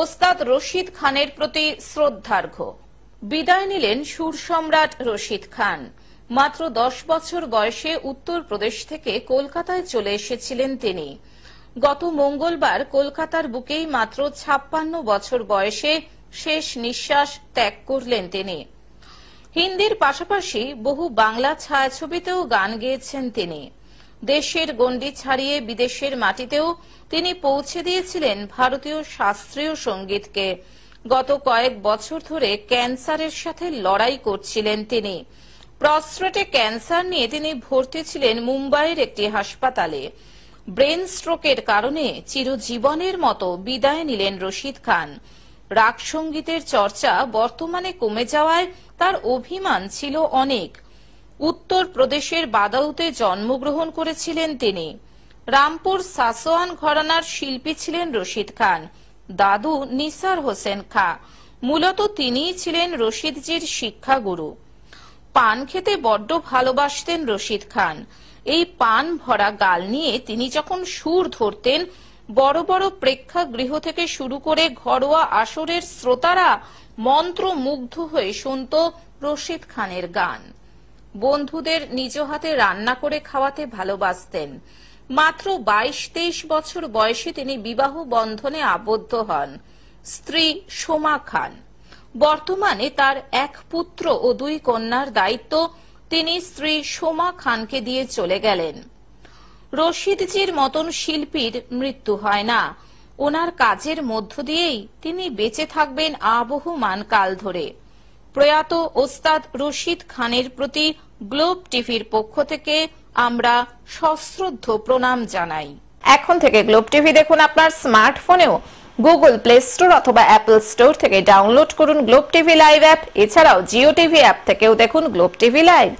ওস্তাদ রশিদ খানের প্রতি শ্রদ্ধার্ঘ্য। বিদায় নিলেন সুর সম্রাট রশিদ খান। মাত্র 10 বছর বয়সে উত্তরপ্রদেশ থেকে কলকাতায় চলে এসেছিলেন তিনি। গত মঙ্গলবার কলকাতার বুকেই মাত্র 56 বছর বয়সে শেষ নিঃশ্বাস ত্যাগ করলেন তিনি। হিন্দির পাশাপাশি বহু বাংলা ছায়াছবিতেও গান গেয়েছেন তিনি। দেশের গণ্ডি ছাড়িয়ে বিদেশের মাটিতেও তিনি পৌঁছে দিয়েছিলেন ভারতীয় শাস্ত্রীয় সঙ্গীতকে। গত কয়েক বছর ধরে ক্যান্সারের সাথে লড়াই করছিলেন তিনি। প্রস্টেটে ক্যান্সার নিয়ে তিনি ভর্তি ছিলেন মুম্বাইয়ের একটি হাসপাতালে। ব্রেন স্ট্রোকের কারণে চিরজীবনের মতো বিদায় নিলেন রশিদ খান। রাগ সঙ্গীতের চর্চা বর্তমানে কমে যাওয়ায় তার অভিমান ছিল অনেক। উত্তরপ্রদেশের বাদাউতে জন্মগ্রহণ করেছিলেন তিনি। রামপুর সাসোয়ান ঘরানার শিল্পী ছিলেন রশিদ খান। দাদু নিসার হোসেন খা, মূলত তিনিই ছিলেন রশিদজির শিক্ষাগুরু। পান খেতে বড্ড ভালোবাসতেন রশিদ খান। এই পান ভরা গাল নিয়ে তিনি যখন সুর ধরতেন, বড় বড় প্রেক্ষাগৃহ থেকে শুরু করে ঘরোয়া আসরের শ্রোতারা মন্ত্রমুগ্ধ হয়ে শুনত রশিদ খানের গান। বন্ধুদের নিজ হাতে রান্না করে খাওয়াতে ভালোবাসতেন। মাত্র 22-23 বছর বয়সে তিনি বিবাহ বন্ধনে আবদ্ধ হন। স্ত্রী সোমা খান। বর্তমানে তার এক পুত্র ও 2 কন্যার দায়িত্ব তিনি স্ত্রী সোমা খানকে দিয়ে চলে গেলেন। রশিদজির মতন শিল্পীর মৃত্যু হয় না। ওনার কাজের মধ্য দিয়েই তিনি বেঁচে থাকবেন আবহমান কাল ধরে। প্রয়াত ওস্তাদ রশিদ খানের প্রতি গ্লোব টিভির পক্ষ থেকে আমরা সশ্রদ্ধ প্রণাম জানাই। এখন থেকে গ্লোব টিভি দেখুন আপনার স্মার্টফোনেও। গুগল প্লে স্টোর অথবা অ্যাপল স্টোর থেকে ডাউনলোড করুন গ্লোব টিভি লাইভ অ্যাপ। এছাড়াও জিও টিভি অ্যাপ থেকেও দেখুন গ্লোব টিভি লাইভ।